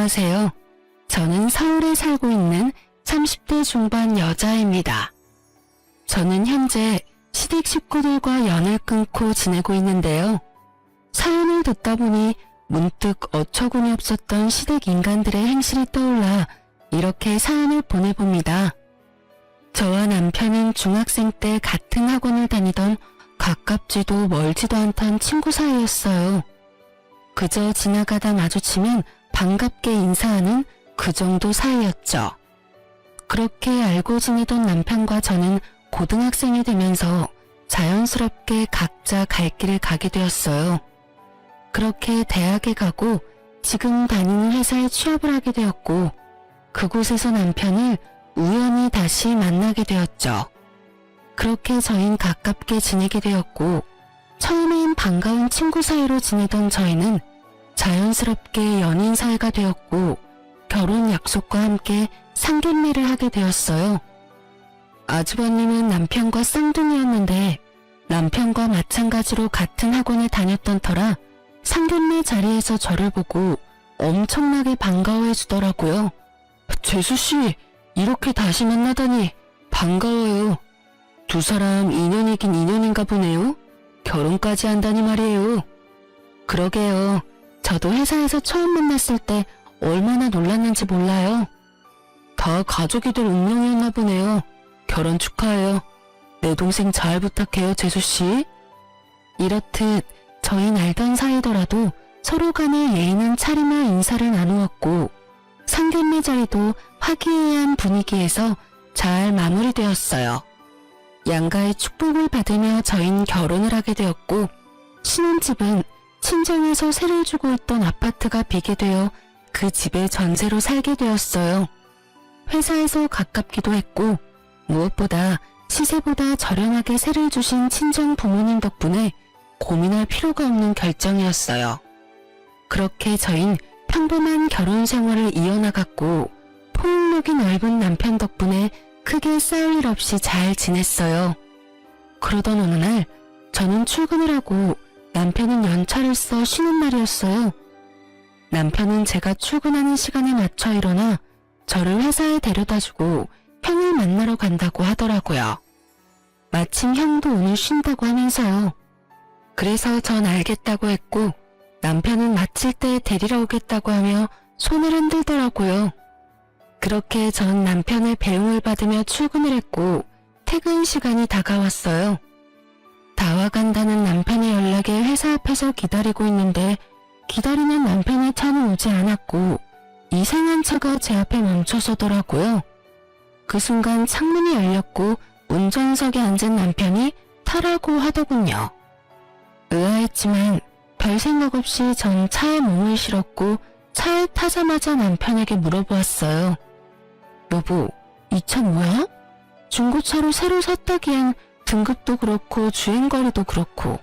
안녕하세요. 저는 서울에 살고 있는 30대 중반 여자입니다. 저는 현재 시댁 식구들과 연을 끊고 지내고 있는데요. 사연을 듣다 보니 문득 어처구니 없었던 시댁 인간들의 행실이 떠올라 이렇게 사연을 보내봅니다. 저와 남편은 중학생 때 같은 학원을 다니던 가깝지도 멀지도 않던 친구 사이였어요. 그저 지나가다 마주치면 반갑게 인사하는 그 정도 사이였죠. 그렇게 알고 지내던 남편과 저는 고등학생이 되면서 자연스럽게 각자 갈 길을 가게 되었어요. 그렇게 대학에 가고 지금 다니는 회사에 취업을 하게 되었고 그곳에서 남편을 우연히 다시 만나게 되었죠. 그렇게 저희는 가깝게 지내게 되었고 처음엔 반가운 친구 사이로 지내던 저희는 자연스럽게 연인 사이가 되었고 결혼 약속과 함께 상견례를 하게 되었어요. 아주버님은 남편과 쌍둥이였는데 남편과 마찬가지로 같은 학원에 다녔던 터라 상견례 자리에서 저를 보고 엄청나게 반가워해 주더라고요. 재수씨, 이렇게 다시 만나다니 반가워요. 두 사람 인연이긴 인연인가 보네요. 결혼까지 한다니 말이에요. 그러게요. 저도 회사에서 처음 만났을 때 얼마나 놀랐는지 몰라요. 다 가족이 될 운명이었나 보네요. 결혼 축하해요. 내 동생 잘 부탁해요, 재수씨. 이렇듯 저희는 알던 사이더라도 서로 간에 예의 있는 차림과 인사를 나누었고 상견례 자리도 화기애애한 분위기에서 잘 마무리되었어요. 양가의 축복을 받으며 저희는 결혼을 하게 되었고 신혼집은 친정에서 세를 주고 있던 아파트가 비게 되어 그 집에 전세로 살게 되었어요. 회사에서 가깝기도 했고 무엇보다 시세보다 저렴하게 세를 주신 친정 부모님 덕분에 고민할 필요가 없는 결정이었어요. 그렇게 저희는 평범한 결혼 생활을 이어나갔고 포용력이 넓은 남편 덕분에 크게 싸울 일 없이 잘 지냈어요. 그러던 어느 날 저는 출근을 하고 남편은 연차를 써 쉬는 날이었어요. 남편은 제가 출근하는 시간에 맞춰 일어나 저를 회사에 데려다주고 형을 만나러 간다고 하더라고요. 마침 형도 오늘 쉰다고 하면서요. 그래서 전 알겠다고 했고 남편은 마칠 때 데리러 오겠다고 하며 손을 흔들더라고요. 그렇게 전 남편의 배웅을 받으며 출근을 했고 퇴근 시간이 다가왔어요. 다 와간다는 남편의 연락에 회사 앞에서 기다리고 있는데 기다리는 남편의 차는 오지 않았고 이상한 차가 제 앞에 멈춰서더라고요. 그 순간 창문이 열렸고 운전석에 앉은 남편이 타라고 하더군요. 의아했지만 별 생각 없이 전 차에 몸을 실었고 차에 타자마자 남편에게 물어보았어요. 여보, 이 차 뭐야? 중고차로 새로 샀다기엔 등급도 그렇고 주행거리도 그렇고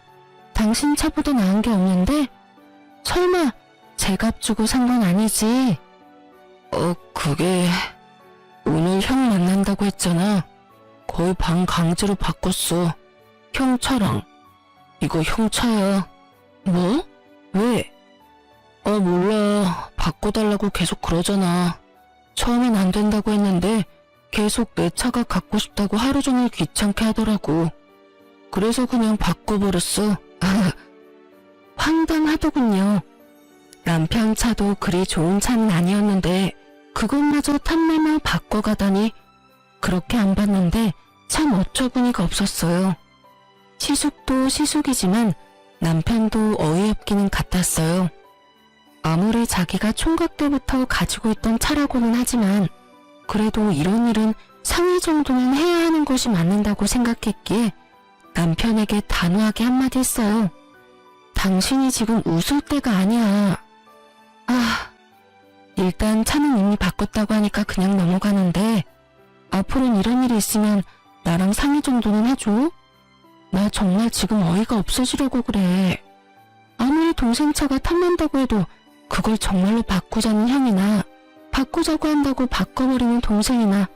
당신 차보다 나은 게 없는데? 설마 제 값 주고 산 건 아니지? 그게 오늘 형 만난다고 했잖아. 거의 반 강제로 바꿨어. 형 차랑. 이거 형 차야. 뭐? 왜? 몰라. 바꿔달라고 계속 그러잖아. 처음엔 안 된다고 했는데 계속 내 차가 갖고 싶다고 하루 종일 귀찮게 하더라고. 그래서 그냥 바꿔버렸어. 황당하더군요. 남편 차도 그리 좋은 차는 아니었는데 그것마저 탐내며 바꿔가다니 그렇게 안 봤는데 참 어처구니가 없었어요. 시숙도 시숙이지만 남편도 어이없기는 같았어요. 아무리 자기가 총각 때부터 가지고 있던 차라고는 하지만 그래도 이런 일은 상의 정도는 해야 하는 것이 맞는다고 생각했기에 남편에게 단호하게 한마디 했어요. 당신이 지금 웃을 때가 아니야. 일단 차는 이미 바꿨다고 하니까 그냥 넘어가는데 앞으로는 이런 일이 있으면 나랑 상의 정도는 해줘? 나 정말 지금 어이가 없어지려고 그래. 아무리 동생 차가 탐난다고 해도 그걸 정말로 바꾸자는 형이나 바꾸자고 한다고 바꿔버리는 동생이나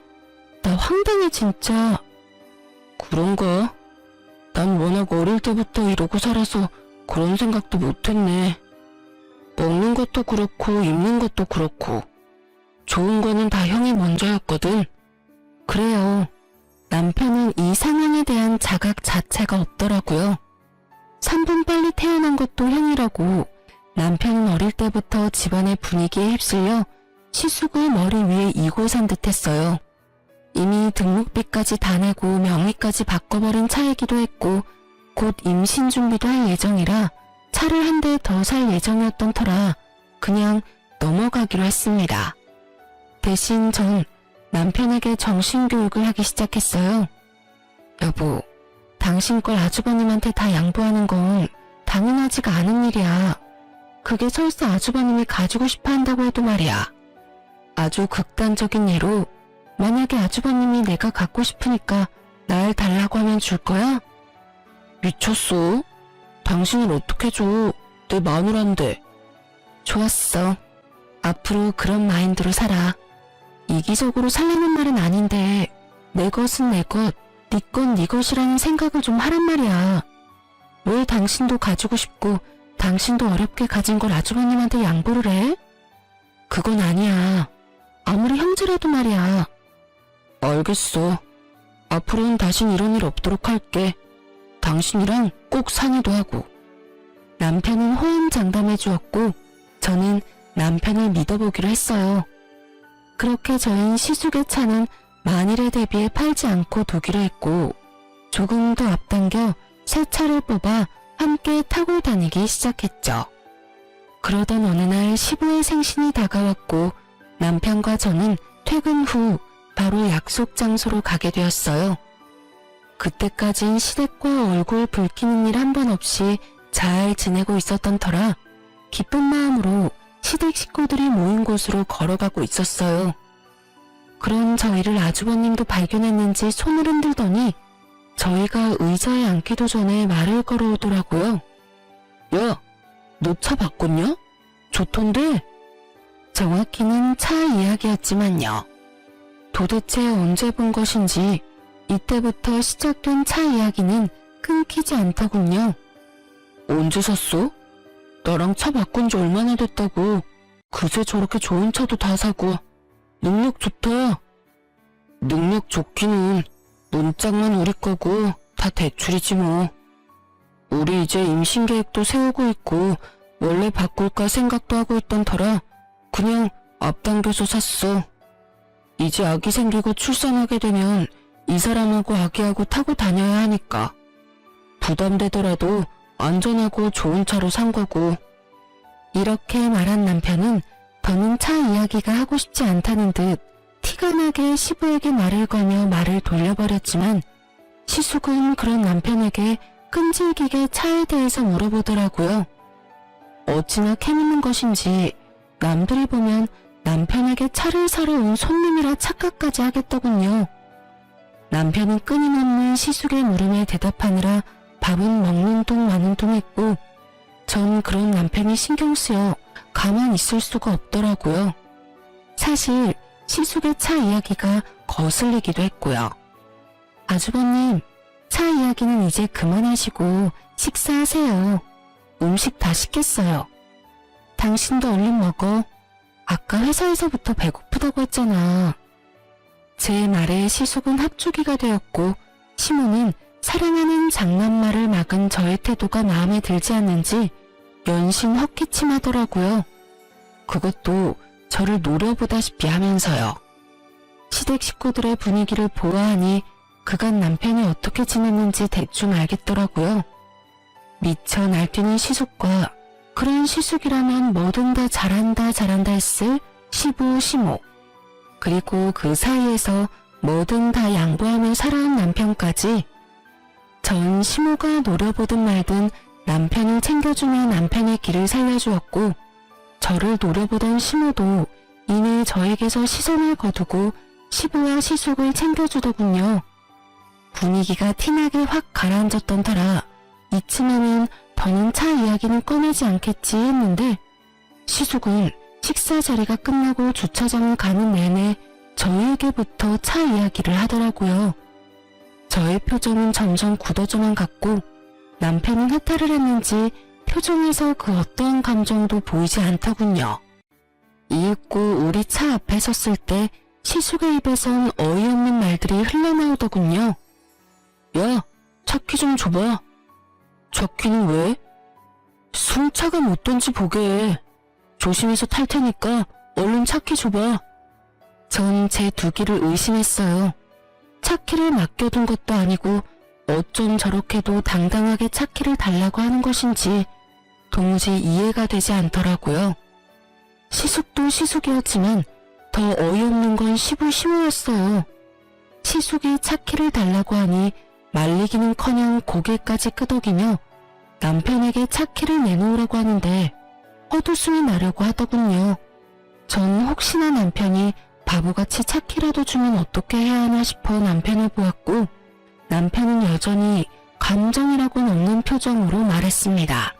나 황당해 진짜. 그런가? 난 워낙 어릴 때부터 이러고 살아서 그런 생각도 못했네. 먹는 것도 그렇고 입는 것도 그렇고 좋은 거는 다 형이 먼저였거든. 그래요. 남편은 이 상황에 대한 자각 자체가 없더라고요. 3분 빨리 태어난 것도 형이라고 남편은 어릴 때부터 집안의 분위기에 휩쓸려 시숙을 머리 위에 이고 산 듯했어요. 이미 등록비까지 다 내고 명의까지 바꿔버린 차이기도 했고 곧 임신 준비도 할 예정이라 차를 한 대 더 살 예정이었던 터라 그냥 넘어가기로 했습니다. 대신 전 남편에게 정신교육을 하기 시작했어요. 여보, 당신 걸 아주버님한테 다 양보하는 건 당연하지가 않은 일이야. 그게 설사 아주버님이 가지고 싶어 한다고 해도 말이야. 아주 극단적인 예로 만약에 아주버님이 내가 갖고 싶으니까 날 달라고 하면 줄 거야? 미쳤어? 당신을 어떻게 줘? 내 마누라인데. 좋았어. 앞으로 그런 마인드로 살아. 이기적으로 살라는 말은 아닌데 내 것은 내 것, 네 건 네 것이라는 생각을 좀 하란 말이야. 왜 당신도 가지고 싶고 당신도 어렵게 가진 걸 아주버님한테 양보를 해? 그건 아니야. 아무리 형제라도 말이야. 알겠어. 앞으로는 다신 이런 일 없도록 할게. 당신이랑 꼭 상의도 하고. 남편은 호언장담해 주었고 저는 남편을 믿어보기로 했어요. 그렇게 저희는 시숙의 차는 만일에 대비해 팔지 않고 두기로 했고 조금 더 앞당겨 새 차를 뽑아 함께 타고 다니기 시작했죠. 그러던 어느 날 시부의 생신이 다가왔고 남편과 저는 퇴근 후 바로 약속 장소로 가게 되었어요. 그때까진 시댁과 얼굴 붉히는 일 한 번 없이 잘 지내고 있었던 터라 기쁜 마음으로 시댁 식구들이 모인 곳으로 걸어가고 있었어요. 그런 저희를 아주버님도 발견했는지 손을 흔들더니 저희가 의자에 앉기도 전에 말을 걸어오더라고요. 야, 너 차 바꿨냐? 좋던데? 정확히는 차 이야기였지만요. 도대체 언제 본 것인지 이때부터 시작된 차 이야기는 끊기지 않더군요. 언제 샀어? 나랑 차 바꾼 지 얼마나 됐다고. 그새 저렇게 좋은 차도 다 사고. 능력 좋다. 능력 좋기는 문짝만 우리 거고 다 대출이지 뭐. 우리 이제 임신 계획도 세우고 있고 원래 바꿀까 생각도 하고 있던 터라 그냥 앞당겨서 샀어. 이제 아기 생기고 출산하게 되면 이 사람하고 아기하고 타고 다녀야 하니까 부담되더라도 안전하고 좋은 차로 산 거고. 이렇게 말한 남편은 더는 차 이야기가 하고 싶지 않다는 듯 티가 나게 시부에게 말을 걸며 말을 돌려버렸지만 시숙은 그런 남편에게 끈질기게 차에 대해서 물어보더라고요. 어찌나 캐묻는 것인지 남들이 보면 남편에게 차를 사러 온 손님이라 착각까지 하겠더군요. 남편은 끊임없는 시숙의 물음에 대답하느라 밥은 먹는 둥 마는 둥 했고 전 그런 남편이 신경 쓰여 가만 있을 수가 없더라고요. 사실 시숙의 차 이야기가 거슬리기도 했고요. 아주버님, 차 이야기는 이제 그만하시고 식사하세요. 음식 다 시켰어요. 당신도 얼른 먹어. 아까 회사에서부터 배고프다고 했잖아. 제 말에 시숙은 합주기가 되었고 시모는 사랑하는 장난말을 막은 저의 태도가 마음에 들지 않는지 연신 헛기침하더라고요. 그것도 저를 노려보다시피 하면서요. 시댁 식구들의 분위기를 보아하니 그간 남편이 어떻게 지냈는지 대충 알겠더라고요. 미쳐 날뛰는 시숙과 그런 시숙이라면 뭐든 다 잘한다 했을 시부 시모, 그리고 그 사이에서 뭐든 다 양보하며 살아온 남편까지. 전 시모가 노려보든 말든 남편을 챙겨주며 남편의 길을 살려주었고 저를 노려보던 시모도 이내 저에게서 시선을 거두고 시부와 시숙을 챙겨주더군요. 분위기가 티나게 확 가라앉았던 터라 이쯤에는 더는 차 이야기는 꺼내지 않겠지 했는데 시숙은 식사 자리가 끝나고 주차장을 가는 내내 저에게부터 차 이야기를 하더라고요. 저의 표정은 점점 굳어져만 갔고 남편은 해탈을 했는지 표정에서 그 어떠한 감정도 보이지 않더군요. 이윽고 우리 차 앞에 섰을 때 시숙의 입에선 어이없는 말들이 흘러나오더군요. 야, 차 키 좀 줘봐. 차 키는 왜? 승차가 못 던지 보게. 조심해서 탈 테니까 얼른 차 키 줘봐. 전 제 두 귀를 의심했어요. 차 키를 맡겨둔 것도 아니고 어쩜 저렇게도 당당하게 차 키를 달라고 하는 것인지 도무지 이해가 되지 않더라고요. 시숙도 시숙이었지만 더 어이없는 건 시부시모였어요. 시숙이 차 키를 달라고 하니 말리기는커녕 고개까지 끄덕이며 남편에게 차 키를 내놓으라고 하는데 헛웃음이 나려고 하더군요. 전 혹시나 남편이 바보같이 차 키라도 주면 어떻게 해야 하나 싶어 남편을 보았고 남편은 여전히 감정이라고는 없는 표정으로 말했습니다.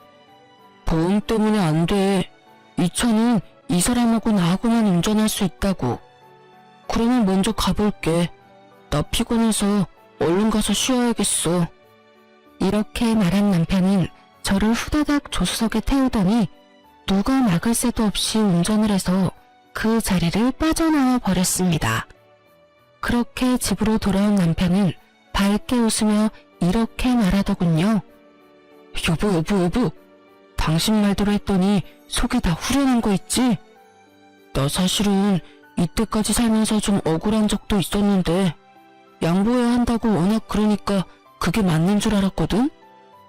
보험 때문에 안 돼. 이 차는 이 사람하고 나하고만 운전할 수 있다고. 그러면 먼저 가볼게. 나 피곤해서 얼른 가서 쉬어야겠어. 이렇게 말한 남편은 저를 후다닥 조수석에 태우더니 누가 막을 새도 없이 운전을 해서 그 자리를 빠져나와 버렸습니다. 그렇게 집으로 돌아온 남편은 밝게 웃으며 이렇게 말하더군요. 여보. 당신 말대로 했더니 속이 다 후련한 거 있지? 나 사실은 이때까지 살면서 좀 억울한 적도 있었는데 양보해야 한다고 워낙 그러니까 그게 맞는 줄 알았거든?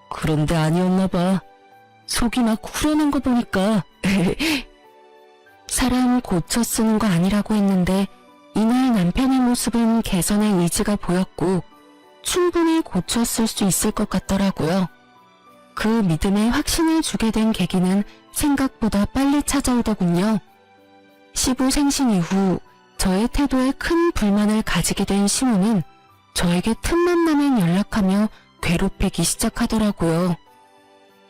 그런데 아니었나 봐. 속이 막 후련한 거 보니까 사람 고쳐 쓰는 거 아니라고 했는데 이날 남편의 모습은 개선의 의지가 보였고 충분히 고쳐 쓸 수 있을 것 같더라고요. 그 믿음에 확신을 주게 된 계기는 생각보다 빨리 찾아오더군요. 시부 생신 이후 저의 태도에 큰 불만을 가지게 된 시모는 저에게 틈만 나면 연락하며 괴롭히기 시작하더라고요.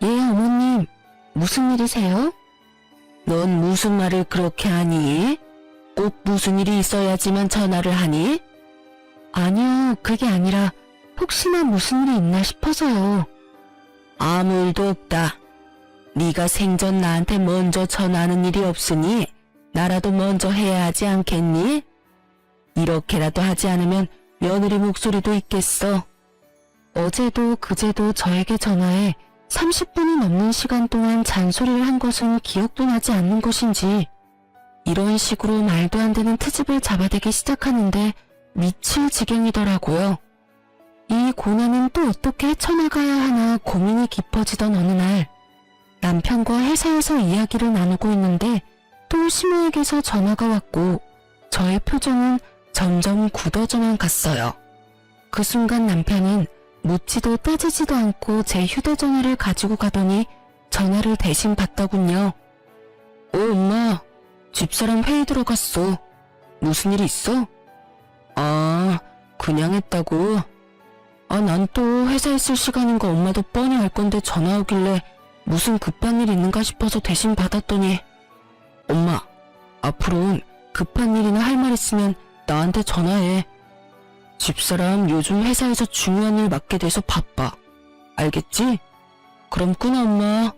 예, 어머님, 무슨 일이세요? 넌 무슨 말을 그렇게 하니? 꼭 무슨 일이 있어야지만 전화를 하니? 아니요, 그게 아니라 혹시나 무슨 일이 있나 싶어서요. 아무 일도 없다. 네가 생전 나한테 먼저 전화하는 일이 없으니 나라도 먼저 해야 하지 않겠니? 이렇게라도 하지 않으면 며느리 목소리도 있겠어. 어제도 그제도 저에게 전화해 30분이 넘는 시간 동안 잔소리를 한 것은 기억도 나지 않는 것인지 이런 식으로 말도 안 되는 트집을 잡아대기 시작하는데 미칠 지경이더라고요. 이 고난은 또 어떻게 헤쳐나가야 하나 고민이 깊어지던 어느 날 남편과 회사에서 이야기를 나누고 있는데 또 시모에게서 전화가 왔고 저의 표정은 점점 굳어져만 갔어요. 그 순간 남편은 묻지도 따지지도 않고 제 휴대전화를 가지고 가더니 전화를 대신 받더군요. 엄마, 집사람 회의 들어갔어. 무슨 일 있어? 아, 그냥 했다고? 난 또 회사에 있을 시간인 거 엄마도 뻔히 알 건데 전화 오길래 무슨 급한 일 있는가 싶어서 대신 받았더니 엄마, 앞으로는 급한 일이나 할 말 있으면 나한테 전화해. 집사람 요즘 회사에서 중요한 일 맡게 돼서 바빠. 알겠지? 그럼 끊어, 엄마.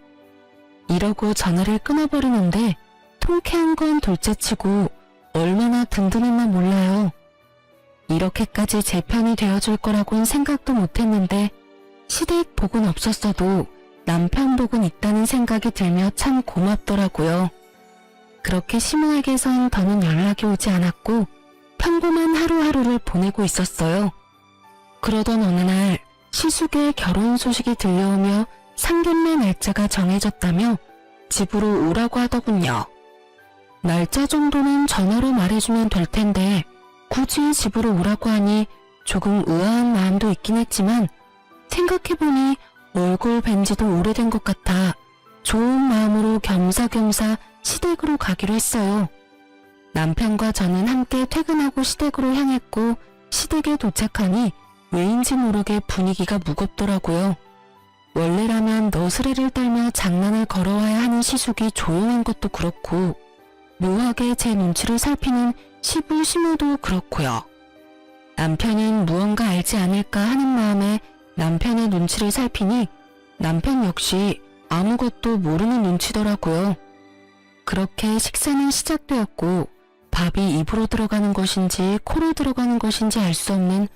이러고 전화를 끊어버리는데 통쾌한 건 둘째치고 얼마나 든든했나 몰라요. 이렇게까지 제 편이 되어줄 거라고는 생각도 못했는데 시댁 복은 없었어도 남편 복은 있다는 생각이 들며 참 고맙더라고요. 그렇게 시모에게선 더는 연락이 오지 않았고 평범한 하루하루를 보내고 있었어요. 그러던 어느 날 시숙의 결혼 소식이 들려오며 상견례 날짜가 정해졌다며 집으로 오라고 하더군요. 날짜 정도는 전화로 말해주면 될 텐데 굳이 집으로 오라고 하니 조금 의아한 마음도 있긴 했지만 생각해보니 얼굴 뵌 지도 오래된 것 같아 좋은 마음으로 겸사겸사 시댁으로 가기로 했어요. 남편과 저는 함께 퇴근하고 시댁으로 향했고 시댁에 도착하니 왜인지 모르게 분위기가 무겁더라고요. 원래라면 너스레를 떨며 장난을 걸어와야 하는 시숙이 조용한 것도 그렇고 묘하게 제 눈치를 살피는 시부 시모도 그렇고요. 남편은 무언가 알지 않을까 하는 마음에 남편의 눈치를 살피니 남편 역시 아무것도 모르는 눈치더라고요. 그렇게 식사는 시작되었고 밥이 입으로 들어가는 것인지 코로 들어가는 것인지 알 수 없는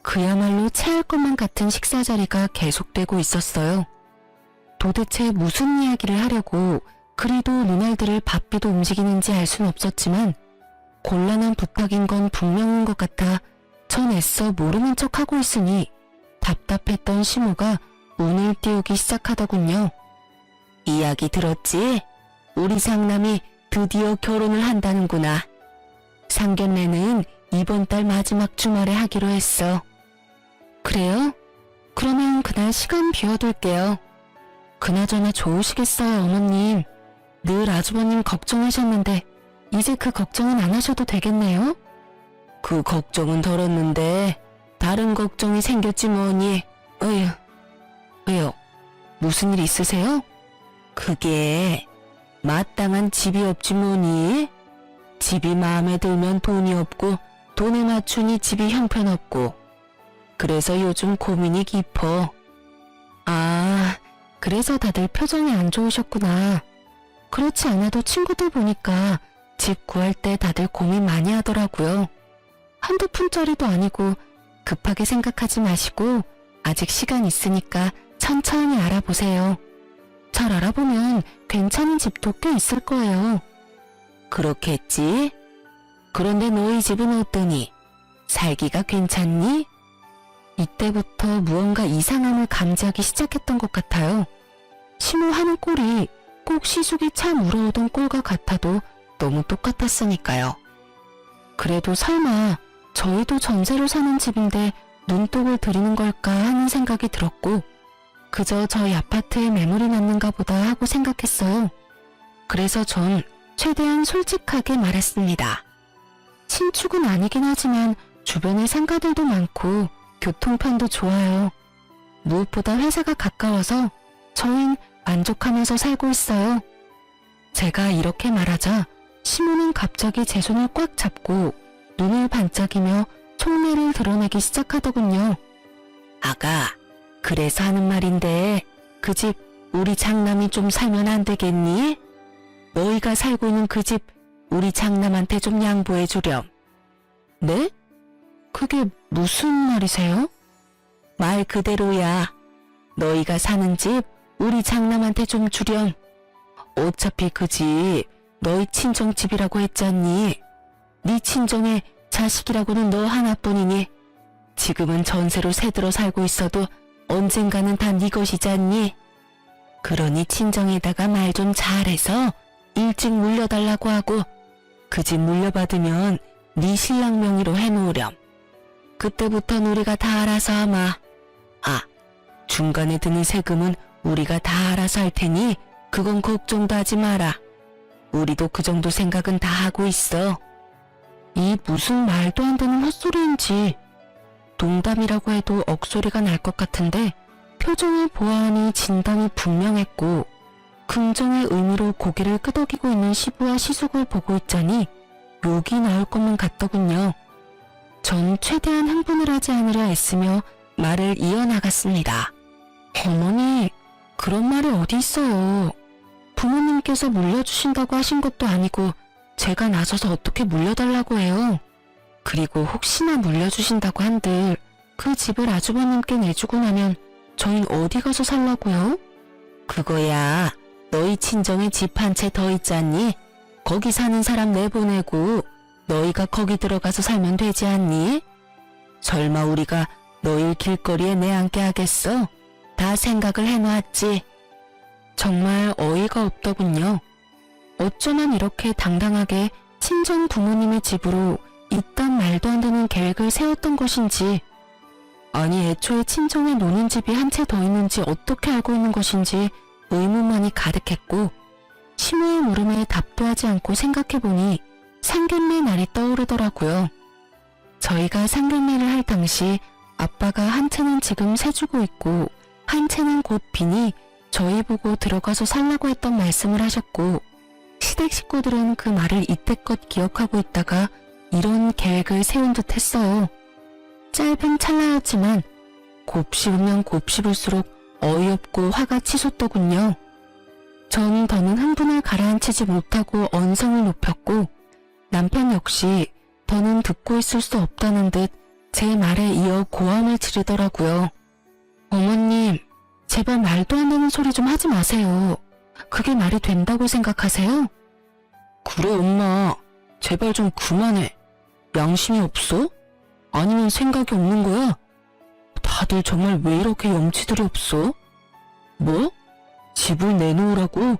그야말로 체할 것만 같은 식사 자리가 계속되고 있었어요. 도대체 무슨 이야기를 하려고 그리도 눈알들을 바삐도 움직이는지 알 순 없었지만 곤란한 부탁인 건 분명한 것 같아 전 애써 모르는 척하고 있으니 답답했던 시모가 운을 띄우기 시작하더군요. 이야기 들었지? 우리 상남이 드디어 결혼을 한다는구나. 상견례는 이번 달 마지막 주말에 하기로 했어. 그래요? 그러면 그날 시간 비워둘게요. 그나저나 좋으시겠어요, 어머님. 늘 아주버님 걱정하셨는데 이제 그 걱정은 안 하셔도 되겠네요? 그 걱정은 덜었는데 다른 걱정이 생겼지 뭐니. 어휴. 왜요? 무슨 일 있으세요? 그게 마땅한 집이 없지 뭐니. 집이 마음에 들면 돈이 없고 돈에 맞추니 집이 형편없고 그래서 요즘 고민이 깊어. 아, 그래서 다들 표정이 안 좋으셨구나. 그렇지 않아도 친구들 보니까 집 구할 때 다들 고민 많이 하더라고요. 한두 푼짜리도 아니고 급하게 생각하지 마시고 아직 시간 있으니까 천천히 알아보세요. 잘 알아보면 괜찮은 집도 꽤 있을 거예요. 그렇겠지? 그런데 너희 집은 어떠니? 살기가 괜찮니? 이때부터 무언가 이상함을 감지하기 시작했던 것 같아요. 심호하는 꼴이 꼭 시숙이 참 울어오던 꼴과 같아도 너무 똑같았으니까요. 그래도 설마 저희도 전세로 사는 집인데 눈독을 들이는 걸까 하는 생각이 들었고 그저 저희 아파트에 매물이 났는가 보다 하고 생각했어요. 그래서 전 최대한 솔직하게 말했습니다. 신축은 아니긴 하지만 주변에 상가들도 많고 교통편도 좋아요. 무엇보다 회사가 가까워서 저흰 만족하면서 살고 있어요. 제가 이렇게 말하자 시모는 갑자기 제 손을 꽉 잡고 눈을 반짝이며 촉매를 드러내기 시작하더군요. 아가, 그래서 하는 말인데 그 집 우리 장남이 좀 살면 안 되겠니? 너희가 살고 있는 그 집 우리 장남한테 좀 양보해 주렴. 네? 그게 무슨 말이세요? 말 그대로야. 너희가 사는 집 우리 장남한테 좀 주렴. 어차피 그 집 너희 친정집이라고 했잖니. 네 친정의 자식이라고는 너 하나뿐이니 지금은 전세로 새들어 살고 있어도 언젠가는 다 네 것이잖니. 그러니 친정에다가 말 좀 잘해서 일찍 물려달라고 하고 그 집 물려받으면 네 신랑 명의로 해놓으렴. 그때부턴 우리가 다 알아서 하마. 아, 중간에 드는 세금은 우리가 다 알아서 할 테니 그건 걱정도 하지 마라. 우리도 그 정도 생각은 다 하고 있어. 이 무슨 말도 안 되는 헛소리인지 농담이라고 해도 억소리가 날 것 같은데 표정을 보아하니 진담이 분명했고 긍정의 의미로 고개를 끄덕이고 있는 시부와 시숙을 보고 있자니 욕이 나올 것만 같더군요. 전 최대한 흥분을 하지 않으려 애쓰며 말을 이어나갔습니다. 어머니, 그런 말이 어디 있어요. 부모님께서 물려주신다고 하신 것도 아니고 제가 나서서 어떻게 물려달라고 해요. 그리고 혹시나 물려주신다고 한들 그 집을 아주버님께 내주고 나면 저흰 어디 가서 살라고요? 그거야 너희 친정에 집 한 채 더 있잖니? 거기 사는 사람 내보내고 너희가 거기 들어가서 살면 되지 않니? 설마 우리가 너희 길거리에 내앉게 하겠어? 다 생각을 해놨지. 정말 어이가 없더군요. 어쩌면 이렇게 당당하게 친정 부모님의 집으로 이딴 말도 안 되는 계획을 세웠던 것인지, 아니 애초에 친정에 노는 집이 한 채 더 있는지 어떻게 알고 있는 것인지 의문만이 가득했고 시모의 물음에 답도 하지 않고 생각해보니 상견례 날이 떠오르더라고요. 저희가 상견례를 할 당시 아빠가 한 채는 지금 세주고 있고 한 채는 곧 비니 저희 보고 들어가서 살라고 했던 말씀을 하셨고 시댁 식구들은 그 말을 이때껏 기억하고 있다가 이런 계획을 세운 듯 했어요. 짧은 찰나였지만 곱씹으면 곱씹을수록 어이없고 화가 치솟더군요. 전 더는 흥분을 가라앉히지 못하고 언성을 높였고 남편 역시 더는 듣고 있을 수 없다는 듯 제 말에 이어 고함을 지르더라고요. 어머님, 제발 말도 안 되는 소리 좀 하지 마세요. 그게 말이 된다고 생각하세요? 그래 엄마, 제발 좀 그만해. 양심이 없어? 아니면 생각이 없는 거야? 다들 정말 왜 이렇게 염치들이 없어? 뭐? 집을 내놓으라고?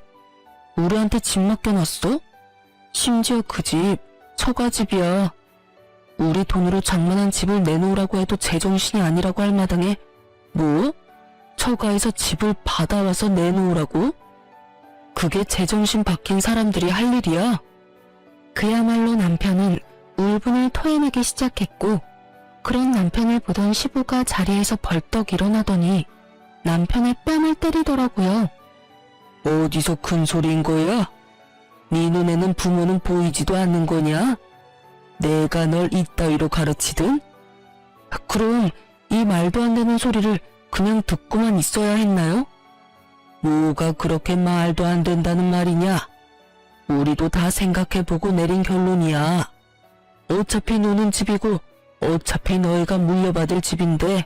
우리한테 집 맡겨놨어? 심지어 그 집, 처가집이야. 우리 돈으로 장만한 집을 내놓으라고 해도 제정신이 아니라고 할 마당에 뭐? 처가에서 집을 받아와서 내놓으라고? 그게 제정신 바뀐 사람들이 할 일이야? 그야말로 남편은 울분을 토해내기 시작했고 그런 남편을 보던 시부가 자리에서 벌떡 일어나더니 남편의 뺨을 때리더라고요. 어디서 큰 소리인 거야? 네 눈에는 부모는 보이지도 않는 거냐? 내가 널 이따위로 가르치든? 그럼 이 말도 안 되는 소리를 그냥 듣고만 있어야 했나요? 뭐가 그렇게 말도 안 된다는 말이냐? 우리도 다 생각해보고 내린 결론이야. 어차피 노는 집이고 어차피 너희가 물려받을 집인데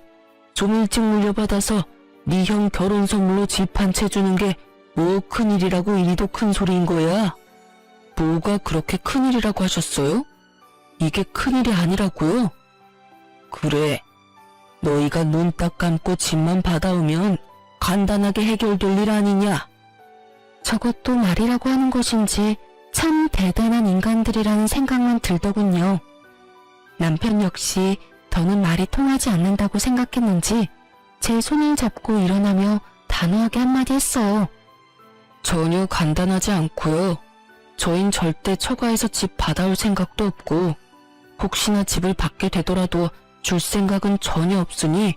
좀 일찍 물려받아서 네 형 결혼 선물로 집 한 채 주는 게 뭐 큰일이라고 이리도 큰 소리인 거야? 뭐가 그렇게 큰일이라고 하셨어요? 이게 큰일이 아니라고요? 그래, 너희가 눈 딱 감고 집만 받아오면 간단하게 해결될 일 아니냐? 저것도 말이라고 하는 것인지 참 대단한 인간들이라는 생각만 들더군요. 남편 역시 더는 말이 통하지 않는다고 생각했는지 제 손을 잡고 일어나며 단호하게 한마디 했어요. 전혀 간단하지 않고요. 저흰 절대 처가에서 집 받아올 생각도 없고 혹시나 집을 받게 되더라도 줄 생각은 전혀 없으니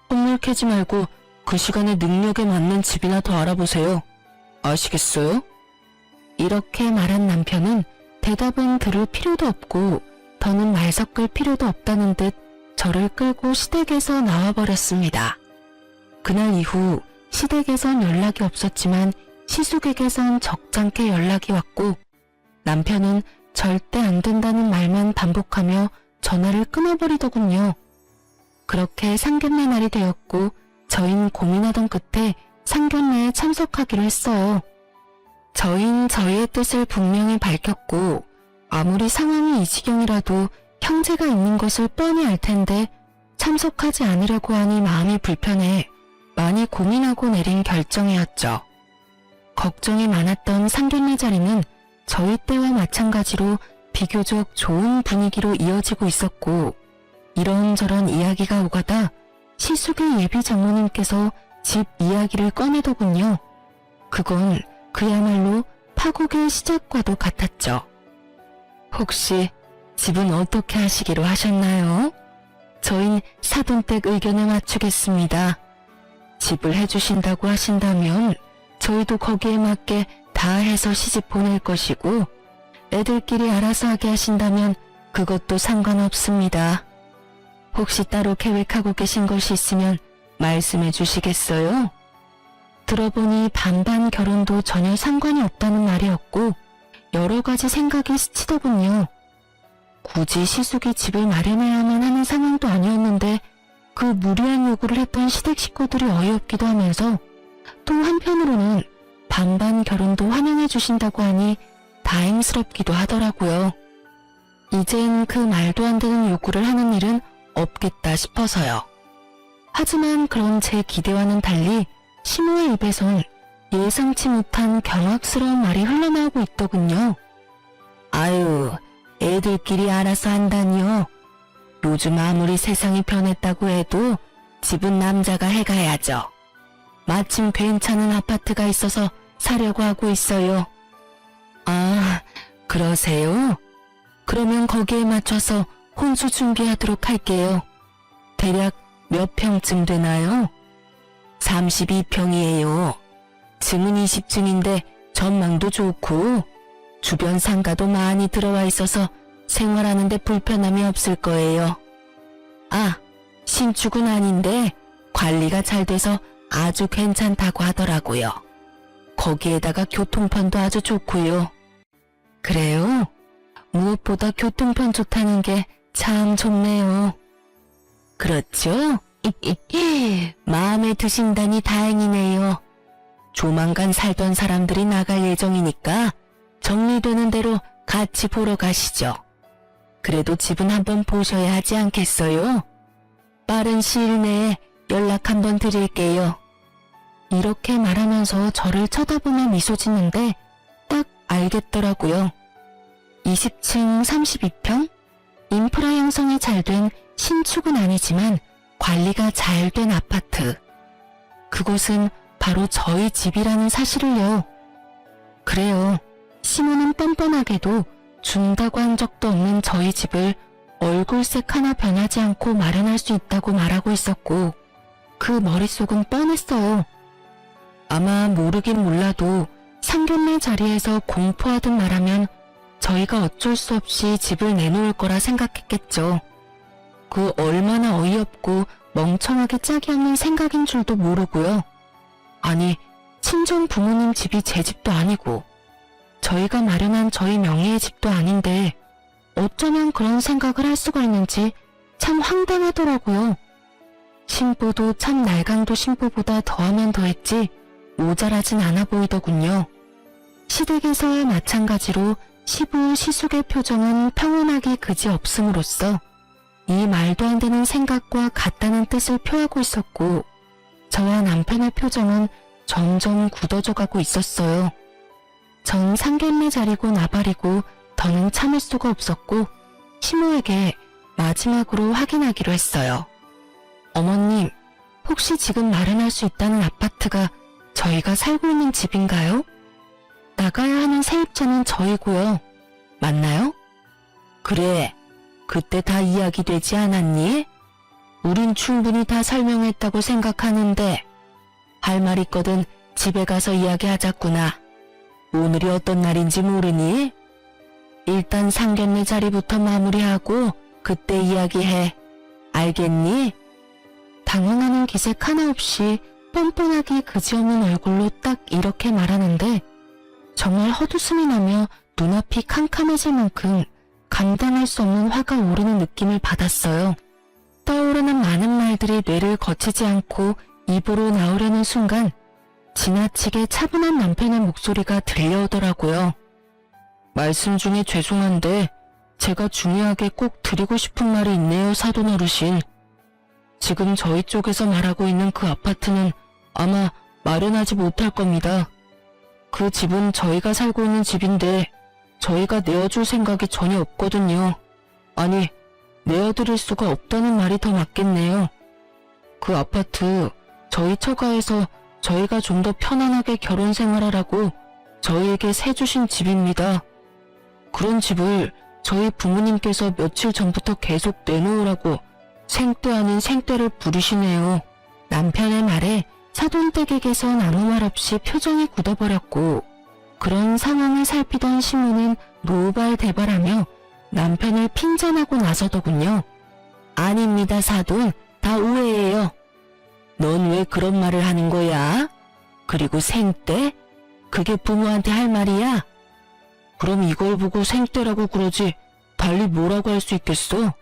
헛물 캐지 말고 그 시간에 능력에 맞는 집이나 더 알아보세요. 아시겠어요? 이렇게 말한 남편은 대답은 들을 필요도 없고 더는 말 섞을 필요도 없다는 듯 저를 끌고 시댁에서 나와버렸습니다. 그날 이후 시댁에선 연락이 없었지만 시숙에게선 적잖게 연락이 왔고 남편은 절대 안 된다는 말만 반복하며 전화를 끊어버리더군요. 그렇게 상견례 날이 되었고 저희는 고민하던 끝에 상견례에 참석하기로 했어요. 저희는 저희의 뜻을 분명히 밝혔고 아무리 상황이 이 지경이라도 형제가 있는 것을 뻔히 알 텐데 참석하지 않으려고 하니 마음이 불편해 많이 고민하고 내린 결정이었죠. 걱정이 많았던 상견례 자리는 저희 때와 마찬가지로 비교적 좋은 분위기로 이어지고 있었고 이런저런 이야기가 오가다 시숙의 예비 장모님께서 집 이야기를 꺼내더군요. 그건 그야말로 파국의 시작과도 같았죠. 혹시 집은 어떻게 하시기로 하셨나요? 저흰 사돈댁 의견에 맞추겠습니다. 집을 해주신다고 하신다면 저희도 거기에 맞게 다 해서 시집 보낼 것이고 애들끼리 알아서 하게 하신다면 그것도 상관없습니다. 혹시 따로 계획하고 계신 것이 있으면 말씀해 주시겠어요? 들어보니 반반 결혼도 전혀 상관이 없다는 말이었고 여러 가지 생각이 스치더군요. 굳이 시숙이 집을 마련해야만 하는 상황도 아니었는데 그 무리한 요구를 했던 시댁 식구들이 어이없기도 하면서 또 한편으로는 반반 결혼도 환영해 주신다고 하니 다행스럽기도 하더라고요. 이젠 그 말도 안 되는 요구를 하는 일은 없겠다 싶어서요. 하지만 그런 제 기대와는 달리 시모의 입에선 예상치 못한 경악스러운 말이 흘러나오고 있더군요. 아유, 애들끼리 알아서 한다니요. 요즘 아무리 세상이 변했다고 해도 집은 남자가 해가야죠. 마침 괜찮은 아파트가 있어서 사려고 하고 있어요. 아, 그러세요? 그러면 거기에 맞춰서 혼수 준비하도록 할게요. 대략 몇 평쯤 되나요? 32평이에요. 층은 20층인데 전망도 좋고 주변 상가도 많이 들어와 있어서 생활하는데 불편함이 없을 거예요. 아, 신축은 아닌데 관리가 잘 돼서 아주 괜찮다고 하더라고요. 거기에다가 교통편도 아주 좋고요. 그래요? 무엇보다 교통편 좋다는 게 참 좋네요. 그렇죠? 마음에 드신다니 다행이네요. 조만간 살던 사람들이 나갈 예정이니까 정리되는 대로 같이 보러 가시죠. 그래도 집은 한번 보셔야 하지 않겠어요? 빠른 시일 내에 연락 한번 드릴게요. 이렇게 말하면서 저를 쳐다보며 미소 짓는데 딱 알겠더라고요. 20층 32평? 인프라 형성이 잘 된 신축은 아니지만 관리가 잘 된 아파트. 그곳은 바로 저희 집이라는 사실을요. 그래요. 시모는 뻔뻔하게도 준다고 한 적도 없는 저희 집을 얼굴색 하나 변하지 않고 마련할 수 있다고 말하고 있었고 그 머릿속은 뻔했어요. 아마 모르긴 몰라도 상견례 자리에서 공포하듯 말하면 저희가 어쩔 수 없이 집을 내놓을 거라 생각했겠죠. 그 얼마나 어이없고 멍청하게 짝이 없는 생각인 줄도 모르고요. 아니, 친정 부모님 집이 제 집도 아니고 저희가 마련한 저희 명의의 집도 아닌데 어쩌면 그런 생각을 할 수가 있는지 참 황당하더라고요. 신부도 참 날강도 신부보다 더하면 더했지 모자라진 않아 보이더군요. 시댁에서의 마찬가지로 시부 시숙의 표정은 평온하기 그지없음으로써 이 말도 안 되는 생각과 같다는 뜻을 표하고 있었고 저와 남편의 표정은 점점 굳어져 가고 있었어요. 전 상견례 자리고 나발이고 더는 참을 수가 없었고 시모에게 마지막으로 확인하기로 했어요. 어머님, 혹시 지금 마련할 수 있다는 아파트가 저희가 살고 있는 집인가요? 나가야 하는 세입자는 저희고요. 맞나요? 그래, 그때 다 이야기되지 않았니? 우린 충분히 다 설명했다고 생각하는데 할 말 있거든 집에 가서 이야기하자꾸나. 오늘이 어떤 날인지 모르니? 일단 상견례 자리부터 마무리하고 그때 이야기해. 알겠니? 당황하는 기색 하나 없이 뻔뻔하게 그지없는 얼굴로 딱 이렇게 말하는데 정말 헛웃음이 나며 눈앞이 캄캄해질 만큼 감당할 수 없는 화가 오르는 느낌을 받았어요. 떠오르는 많은 말들이 뇌를 거치지 않고 입으로 나오려는 순간 지나치게 차분한 남편의 목소리가 들려오더라고요. 말씀 중에 죄송한데 제가 중요하게 꼭 드리고 싶은 말이 있네요, 사돈 어르신. 지금 저희 쪽에서 말하고 있는 그 아파트는 아마 마련하지 못할 겁니다. 그 집은 저희가 살고 있는 집인데 저희가 내어줄 생각이 전혀 없거든요. 아니, 내어드릴 수가 없다는 말이 더 맞겠네요. 그 아파트 저희 처가에서 저희가 좀 더 편안하게 결혼 생활하라고 저희에게 세주신 집입니다. 그런 집을 저희 부모님께서 며칠 전부터 계속 내놓으라고 생떼 아닌 생떼를 부리시네요. 남편의 말에 사돈댁에게선 아무 말 없이 표정이 굳어버렸고 그런 상황을 살피던 시모는 노발대발하며 남편을 핀잔하고 나서더군요. 아닙니다, 사돈. 다 오해예요. 넌 왜 그런 말을 하는 거야? 그리고 생떼? 그게 부모한테 할 말이야? 그럼 이걸 보고 생떼라고 그러지 달리 뭐라고 할 수 있겠어?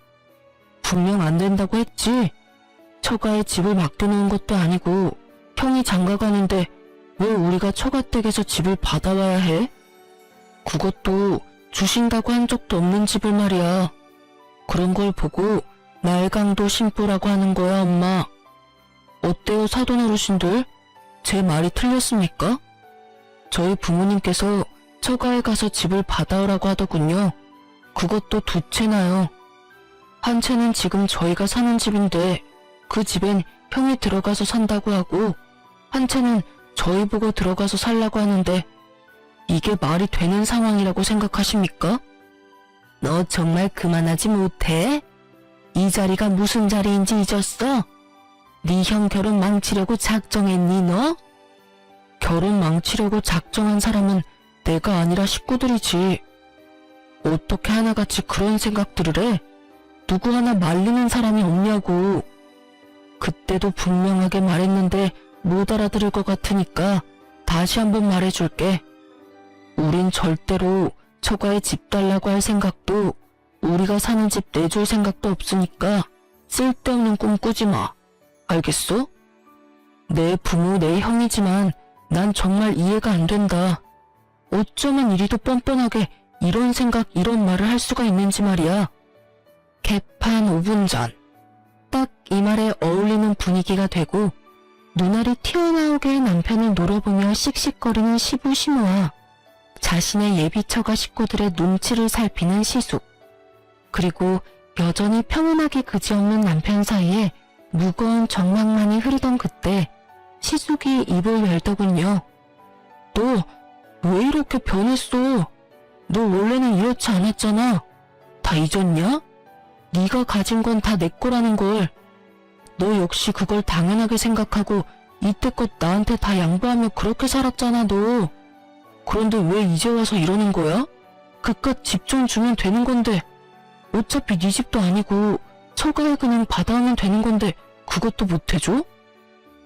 분명 안 된다고 했지. 처가에 집을 맡겨놓은 것도 아니고 형이 장가가는데 왜 우리가 처가댁에서 집을 받아와야 해? 그것도 주신다고 한 적도 없는 집을 말이야. 그런 걸 보고 날강도 신부라고 하는 거야, 엄마. 어때요, 사돈 어르신들? 제 말이 틀렸습니까? 저희 부모님께서 처가에 가서 집을 받아오라고 하더군요. 그것도 두 채나요. 한 채는 지금 저희가 사는 집인데 그 집엔 형이 들어가서 산다고 하고 한 채는 저희 보고 들어가서 살라고 하는데 이게 말이 되는 상황이라고 생각하십니까? 너 정말 그만하지 못해? 이 자리가 무슨 자리인지 잊었어? 네 형 결혼 망치려고 작정했니 너? 결혼 망치려고 작정한 사람은 내가 아니라 식구들이지. 어떻게 하나같이 그런 생각들을 해? 누구 하나 말리는 사람이 없냐고. 그때도 분명하게 말했는데 못 알아들을 것 같으니까 다시 한번 말해줄게. 우린 절대로 처가에 집 달라고 할 생각도 우리가 사는 집 내줄 생각도 없으니까 쓸데없는 꿈 꾸지 마. 알겠어? 내 부모, 내 형이지만 난 정말 이해가 안 된다. 어쩌면 이리도 뻔뻔하게 이런 생각, 이런 말을 할 수가 있는지 말이야. 개판 5분 전. 딱 이 말에 어울리는 분위기가 되고 눈알이 튀어나오게 남편을 노려보며 씩씩거리는 시부 시모와 자신의 예비 처가 식구들의 눈치를 살피는 시숙. 그리고 여전히 평온하기 그지없는 남편 사이에 무거운 정막만이 흐르던 그때 시숙이 입을 열더군요. 너 왜 이렇게 변했어? 너 원래는 이렇지 않았잖아. 다 잊었냐? 네가 가진 건 다 내 거라는 걸. 너 역시 그걸 당연하게 생각하고 이때껏 나한테 다 양보하며 그렇게 살았잖아, 너. 그런데 왜 이제 와서 이러는 거야? 그깟 집 좀 주면 되는 건데. 어차피 네 집도 아니고 처가에 그냥 받아오면 되는 건데 그것도 못 해줘?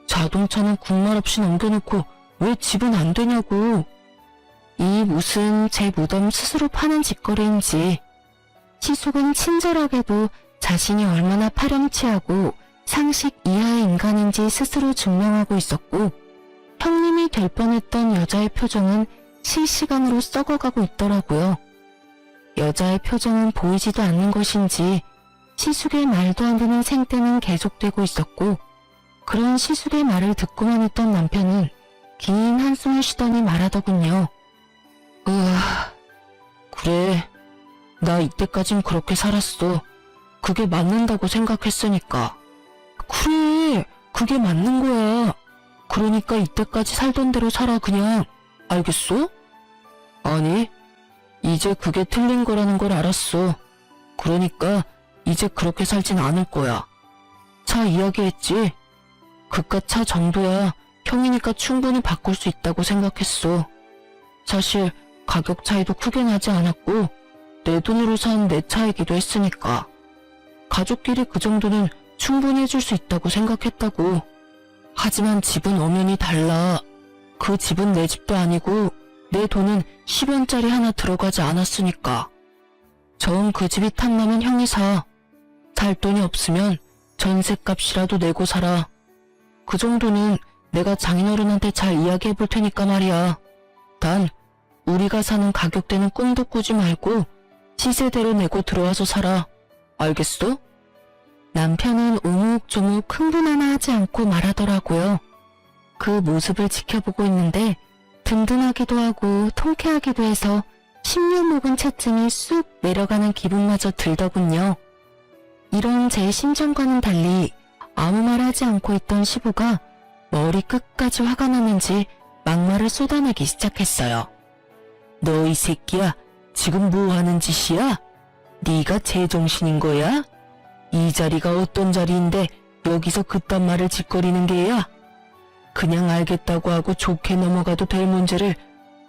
자동차는 국말 없이 넘겨놓고 왜 집은 안 되냐고. 이 무슨 제 무덤 스스로 파는 짓거리인지. 시숙은 친절하게도 자신이 얼마나 파렴치하고 상식 이하의 인간인지 스스로 증명하고 있었고 형님이 될 뻔했던 여자의 표정은 실시간으로 썩어가고 있더라고요. 여자의 표정은 보이지도 않는 것인지 시숙의 말도 안 되는 생떼는 계속되고 있었고 그런 시숙의 말을 듣고만 있던 남편은 긴 한숨을 쉬더니 말하더군요. 그래. 나 이때까진 그렇게 살았어. 그게 맞는다고 생각했으니까. 그래, 그게 맞는 거야. 그러니까 이때까지 살던 대로 살아 그냥. 알겠어? 아니, 이제 그게 틀린 거라는 걸 알았어. 그러니까 이제 그렇게 살진 않을 거야. 차 이야기했지? 그깟 차 정도야 형이니까 충분히 바꿀 수 있다고 생각했어. 사실 가격 차이도 크게 나지 않았고 내 돈으로 산 내 차이기도 했으니까. 가족끼리 그 정도는 충분히 해줄 수 있다고 생각했다고. 하지만 집은 엄연히 달라. 그 집은 내 집도 아니고 내 돈은 10원짜리 하나 들어가지 않았으니까. 정 그 집이 탐나면 형이 사. 살 돈이 없으면 전셋값이라도 내고 살아. 그 정도는 내가 장인어른한테 잘 이야기해 볼 테니까 말이야. 단 우리가 사는 가격대는 꿈도 꾸지 말고 시세대로 내고 들어와서 살아. 알겠어? 남편은 오목조목 흥분 하나 하지 않고 말하더라고요. 그 모습을 지켜보고 있는데 든든하기도 하고 통쾌하기도 해서 10년 묵은 채증이 쑥 내려가는 기분마저 들더군요. 이런 제 심정과는 달리 아무 말 하지 않고 있던 시부가 머리 끝까지 화가 나는지 막말을 쏟아내기 시작했어요. 너 이 새끼야, 지금 뭐 하는 짓이야? 네가 제정신인 거야? 이 자리가 어떤 자리인데 여기서 그딴 말을 짓거리는 게야? 그냥 알겠다고 하고 좋게 넘어가도 될 문제를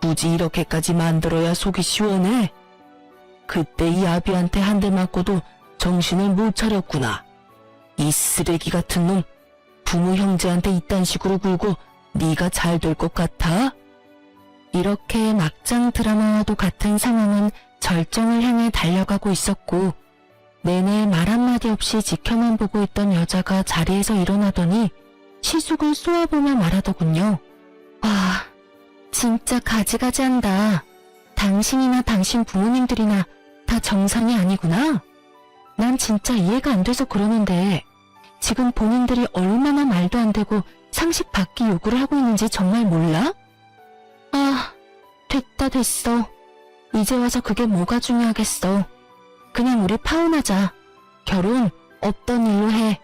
굳이 이렇게까지 만들어야 속이 시원해? 그때 이 아비한테 한 대 맞고도 정신을 못 차렸구나. 이 쓰레기 같은 놈, 부모 형제한테 이딴 식으로 굴고 네가 잘 될 것 같아? 이렇게 막장 드라마와도 같은 상황은 절정을 향해 달려가고 있었고 내내 말 한마디 없이 지켜만 보고 있던 여자가 자리에서 일어나더니 시숙을 쏘아보며 말하더군요. 와, 진짜 가지가지한다. 당신이나 당신 부모님들이나 다 정상이 아니구나. 난 진짜 이해가 안 돼서 그러는데 지금 본인들이 얼마나 말도 안 되고 상식 밖의 요구를 하고 있는지 정말 몰라? 아, 됐어. 이제 와서 그게 뭐가 중요하겠어. 그냥 우리 파혼하자. 결혼 없던 일로 해.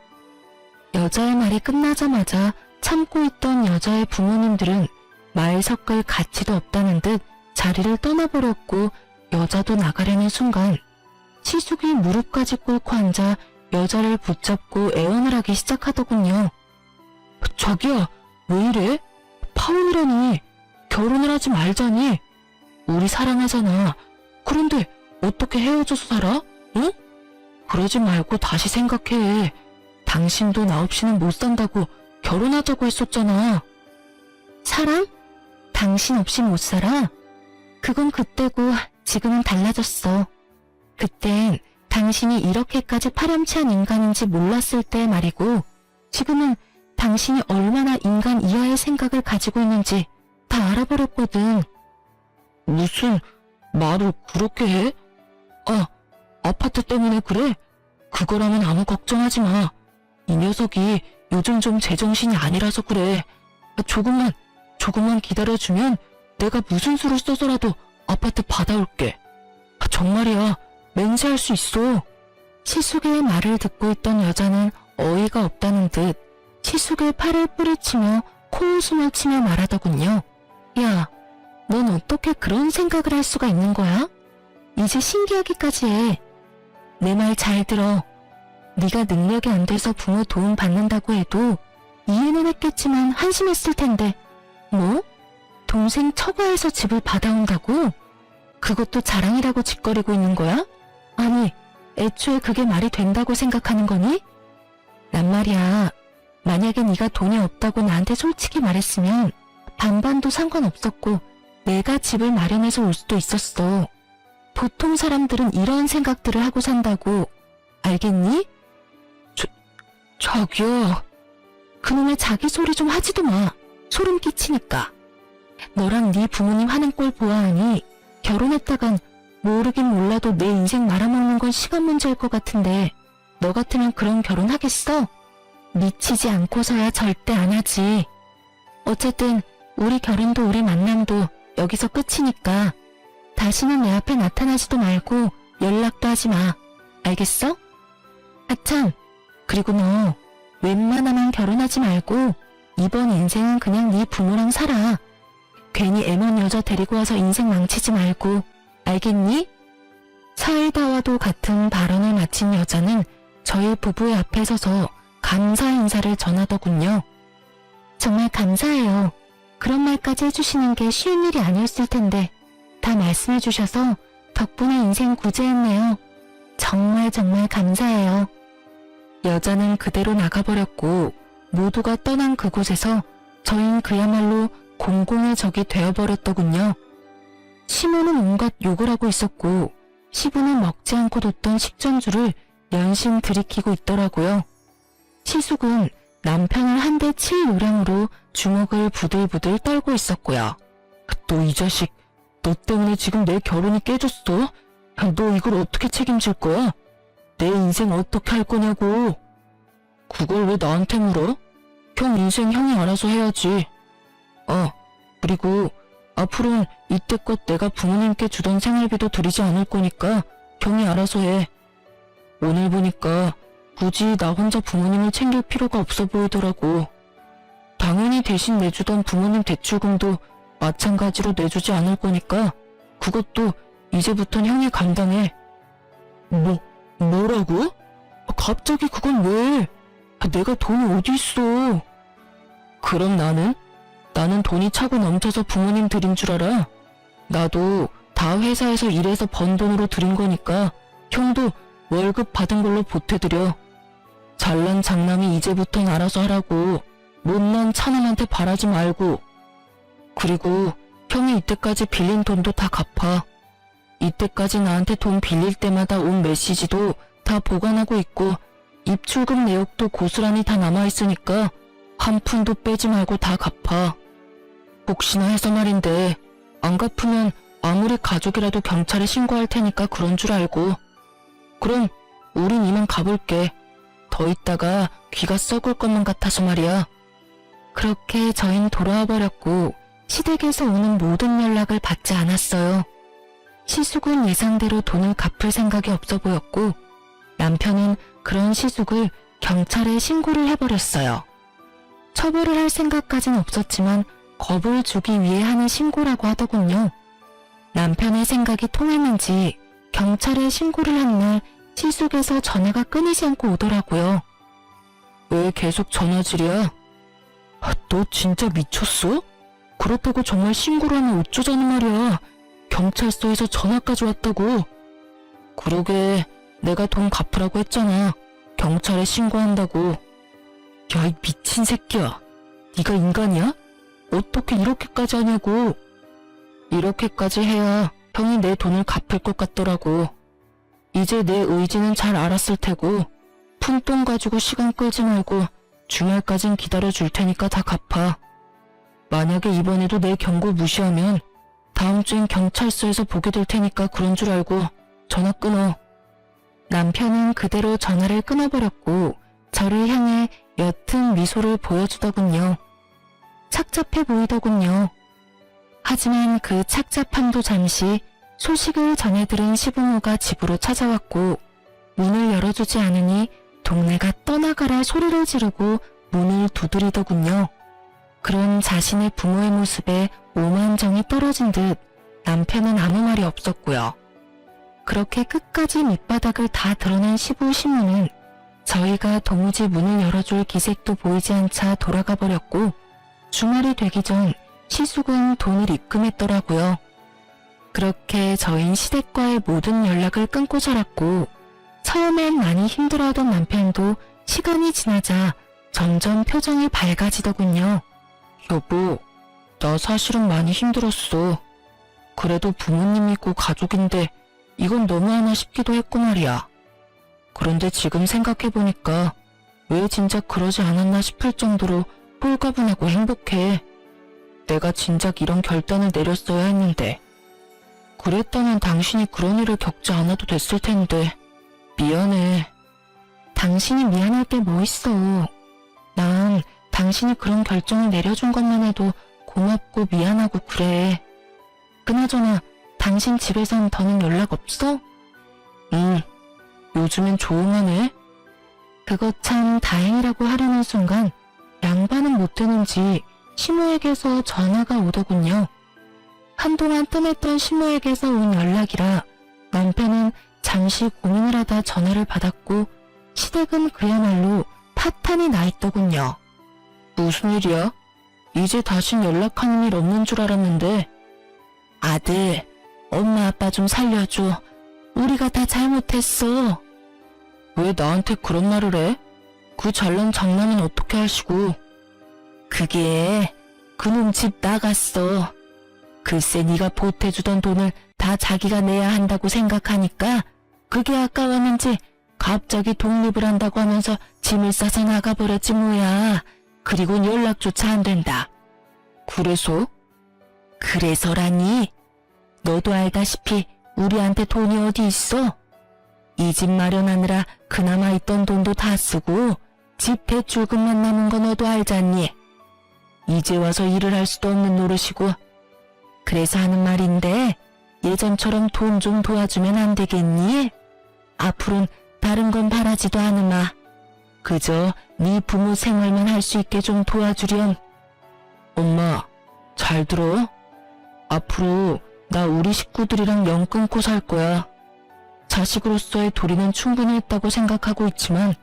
여자의 말이 끝나자마자 참고 있던 여자의 부모님들은 말 섞을 가치도 없다는 듯 자리를 떠나버렸고 여자도 나가려는 순간 시숙이 무릎까지 꿇고 앉아 여자를 붙잡고 애원을 하기 시작하더군요. 자기야, 왜 이래? 파혼이라니. 결혼을 하지 말자니. 우리 사랑하잖아. 그런데 어떻게 헤어져서 살아? 응? 그러지 말고 다시 생각해. 당신도 나 없이는 못 산다고 결혼하자고 했었잖아. 사랑? 당신 없이 못 살아? 그건 그때고 지금은 달라졌어. 그땐 당신이 이렇게까지 파렴치한 인간인지 몰랐을 때 말이고, 지금은 당신이 얼마나 인간 이하의 생각을 가지고 있는지 다 알아버렸거든. 무슨 말을 그렇게 해? 아파트 때문에 그래? 그거라면 아무 걱정하지 마. 이 녀석이 요즘 좀 제정신이 아니라서 그래. 조금만 기다려주면 내가 무슨 수를 써서라도 아파트 받아올게. 정말이야. 맹세할 수 있어. 시숙의 말을 듣고 있던 여자는 어이가 없다는 듯 시숙의 팔을 뿌리치며 코웃음을 치며 말하더군요. 야, 넌 어떻게 그런 생각을 할 수가 있는 거야? 이제 신기하기까지 해. 내 말 잘 들어. 네가 능력이 안 돼서 부모 도움 받는다고 해도 이해는 했겠지만 한심했을 텐데. 뭐? 동생 처가에서 집을 받아온다고? 그것도 자랑이라고 짓거리고 있는 거야? 아니, 애초에 그게 말이 된다고 생각하는 거니? 난 말이야, 만약에 네가 돈이 없다고 나한테 솔직히 말했으면 반반도 상관없었고 내가 집을 마련해서 올 수도 있었어. 보통 사람들은 이런 생각들을 하고 산다고. 알겠니? 저기요. 그놈의 자기 소리 좀 하지도 마. 소름 끼치니까. 너랑 네 부모님 하는 꼴 보아하니 결혼했다간 모르긴 몰라도 내 인생 말아먹는 건 시간 문제일 것 같은데 너 같으면 그런 결혼 하겠어? 미치지 않고서야 절대 안 하지. 어쨌든 우리 결혼도 우리 만남도 여기서 끝이니까 다시는 내 앞에 나타나지도 말고 연락도 하지 마. 알겠어? 아참, 그리고 너 웬만하면 결혼하지 말고 이번 인생은 그냥 네 부모랑 살아. 괜히 애먼 여자 데리고 와서 인생 망치지 말고. 알겠니? 사이다와도 같은 발언을 마친 여자는 저희 부부의 앞에 서서 감사 인사를 전하더군요. 정말 감사해요. 그런 말까지 해주시는 게 쉬운 일이 아니었을 텐데 다 말씀해 주셔서 덕분에 인생 구제했네요. 정말 감사해요. 여자는 그대로 나가버렸고 모두가 떠난 그곳에서 저흰 그야말로 공공의 적이 되어버렸더군요. 시모는 온갖 욕을 하고 있었고 시부는 먹지 않고 뒀던 식전주를 연신 들이키고 있더라고요. 시숙은 남편을 한 대 칠 요량으로 주먹을 부들부들 떨고 있었고요. 너 이 자식, 너 때문에 지금 내 결혼이 깨졌어? 너 이걸 어떻게 책임질 거야? 내 인생 어떻게 할 거냐고. 그걸 왜 나한테 물어? 형 인생 형이 알아서 해야지. 그리고 앞으로는 이때껏 내가 부모님께 주던 생활비도 드리지 않을 거니까 형이 알아서 해. 오늘 보니까 굳이 나 혼자 부모님을 챙길 필요가 없어 보이더라고. 당연히 대신 내주던 부모님 대출금도 마찬가지로 내주지 않을 거니까 그것도 이제부턴 형이 감당해. 뭐라고? 갑자기 그건 왜? 내가 돈이 어디 있어? 그럼 나는 돈이 차고 넘쳐서 부모님 드린 줄 알아. 나도 다 회사에서 일해서 번 돈으로 드린 거니까 형도 월급 받은 걸로 보태드려. 잘난 장남이 이제부턴 알아서 하라고. 못난 차남한테 바라지 말고. 그리고 형이 이때까지 빌린 돈도 다 갚아. 이때까지 나한테 돈 빌릴 때마다 온 메시지도 다 보관하고 있고 입출금 내역도 고스란히 다 남아있으니까 한 푼도 빼지 말고 다 갚아. 혹시나 해서 말인데 안 갚으면 아무리 가족이라도 경찰에 신고할 테니까 그런 줄 알고. 그럼 우린 이만 가볼게. 더 있다가 귀가 썩을 것만 같아서 말이야. 그렇게 저흰 돌아와 버렸고 시댁에서 오는 모든 연락을 받지 않았어요. 시숙은 예상대로 돈을 갚을 생각이 없어 보였고 남편은 그런 시숙을 경찰에 신고를 해버렸어요. 처벌을 할 생각까진 없었지만 겁을 주기 위해 하는 신고라고 하더군요. 남편의 생각이 통했는지 경찰에 신고를 한 날 시숙에서 전화가 끊이지 않고 오더라고요. 왜 계속 전화질이야? 너 진짜 미쳤어? 그렇다고 정말 신고를 하면 어쩌자는 말이야. 경찰서에서 전화까지 왔다고. 그러게 내가 돈 갚으라고 했잖아. 경찰에 신고한다고. 야, 이 미친 새끼야. 네가 인간이야? 어떻게 이렇게까지 하냐고. 이렇게까지 해야 형이 내 돈을 갚을 것 같더라고. 이제 내 의지는 잘 알았을 테고 푼돈 가지고 시간 끌지 말고 주말까진 기다려줄 테니까 다 갚아. 만약에 이번에도 내 경고 무시하면 다음 주엔 경찰서에서 보게 될 테니까 그런 줄 알고 전화 끊어. 남편은 그대로 전화를 끊어버렸고 저를 향해 옅은 미소를 보여주더군요. 착잡해 보이더군요. 하지만 그 착잡함도 잠시 소식을 전해 들은 시부모가 집으로 찾아왔고 문을 열어주지 않으니 동네가 떠나가라 소리를 지르고 문을 두드리더군요. 그런 자신의 부모의 모습에 오만정이 떨어진 듯 남편은 아무 말이 없었고요. 그렇게 끝까지 밑바닥을 다 드러낸 시부 시모는 저희가 도무지 문을 열어줄 기색도 보이지 않자 돌아가 버렸고 주말이 되기 전 시숙은 돈을 입금했더라고요. 그렇게 저흰 시댁과의 모든 연락을 끊고 살았고 처음엔 많이 힘들어하던 남편도 시간이 지나자 점점 표정이 밝아지더군요. 여보, 나 사실은 많이 힘들었어. 그래도 부모님 있고 가족인데 이건 너무하나 싶기도 했고 말이야. 그런데 지금 생각해보니까 왜 진작 그러지 않았나 싶을 정도로 홀가분하고 행복해. 내가 진작 이런 결단을 내렸어야 했는데. 그랬다면 당신이 그런 일을 겪지 않아도 됐을 텐데. 미안해. 당신이 미안할 게 뭐 있어. 난 당신이 그런 결정을 내려준 것만 해도 고맙고 미안하고 그래. 그나저나 당신 집에선 더는 연락 없어? 응. 요즘엔 조용하네. 그거 참 다행이라고 하려는 순간 양반은 못 되는지 시모에게서 전화가 오더군요. 한동안 뜸했던 시모에게서 온 연락이라 남편은 잠시 고민을 하다 전화를 받았고 시댁은 그야말로 파탄이 나 있더군요. 무슨 일이야? 이제 다신 연락하는 일 없는 줄 알았는데. 아들, 엄마 아빠 좀 살려줘. 우리가 다 잘못했어. 왜 나한테 그런 말을 해? 그 잘난 장남은 어떻게 하시고. 그게 그놈 집 나갔어. 글쎄 네가 보태주던 돈을 다 자기가 내야 한다고 생각하니까 그게 아까웠는지 갑자기 독립을 한다고 하면서 짐을 싸서 나가버렸지 뭐야. 그리곤 연락조차 안 된다. 그래서? 그래서라니? 너도 알다시피 우리한테 돈이 어디 있어? 이 집 마련하느라 그나마 있던 돈도 다 쓰고 집 대출금만 남은 거 너도 알잖니? 이제 와서 일을 할 수도 없는 노릇이고. 그래서 하는 말인데 예전처럼 돈 좀 도와주면 안 되겠니? 앞으론 다른 건 바라지도 않으마. 그저 네 부모 생활만 할 수 있게 좀 도와주렴. 엄마, 잘 들어? 앞으로 나 우리 식구들이랑 연 끊고 살 거야. 자식으로서의 도리는 충분히 했다고 생각하고 있지만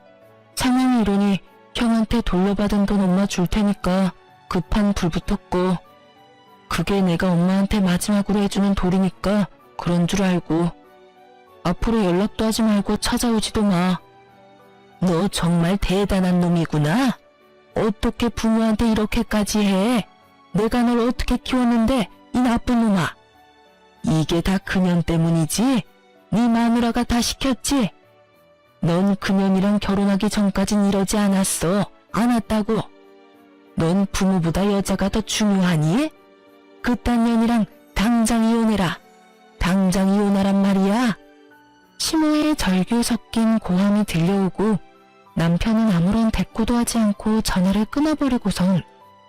상황이 이러니 형한테 돌려받은 돈 엄마 줄 테니까 급한 불 붙었고 그게 내가 엄마한테 마지막으로 해주는 도리니까 그런 줄 알고 앞으로 연락도 하지 말고 찾아오지도 마. 너 정말 대단한 놈이구나. 어떻게 부모한테 이렇게까지 해? 내가 널 어떻게 키웠는데 이 나쁜 놈아. 이게 다 그년 때문이지? 네 마누라가 다 시켰지? 넌 그년이랑 결혼하기 전까진 이러지 않았어. 않았다고. 넌 부모보다 여자가 더 중요하니? 그딴 년이랑 당장 이혼해라. 당장 이혼하란 말이야. 시모의 절규 섞인 고함이 들려오고 남편은 아무런 대꾸도 하지 않고 전화를 끊어버리고선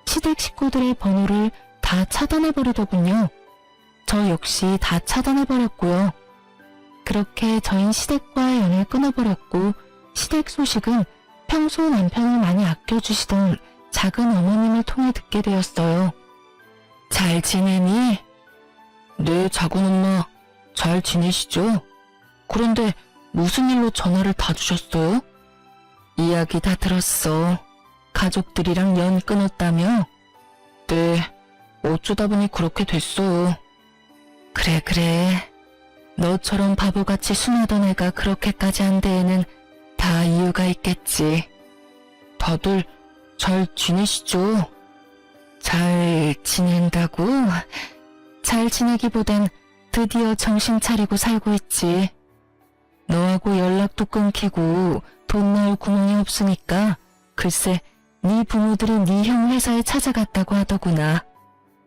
시댁 식구들의 번호를 다 차단해버리더군요. 저 역시 다 차단해버렸고요. 그렇게 저희 시댁과의 연을 끊어버렸고 시댁 소식은 평소 남편을 많이 아껴주시던 작은 어머님을 통해 듣게 되었어요. 잘 지내니? 네, 작은 엄마. 잘 지내시죠? 그런데 무슨 일로 전화를 다 주셨어요? 이야기 다 들었어. 가족들이랑 연 끊었다며? 네, 어쩌다 보니 그렇게 됐어요. 그래. 너처럼 바보같이 순하던 애가 그렇게까지 한 데에는 다 이유가 있겠지. 다들 잘 지내시죠? 잘 지낸다고? 잘 지내기보단 드디어 정신 차리고 살고 있지. 너하고 연락도 끊기고 돈 넣을 구멍이 없으니까 글쎄 네 부모들이 네 형 회사에 찾아갔다고 하더구나.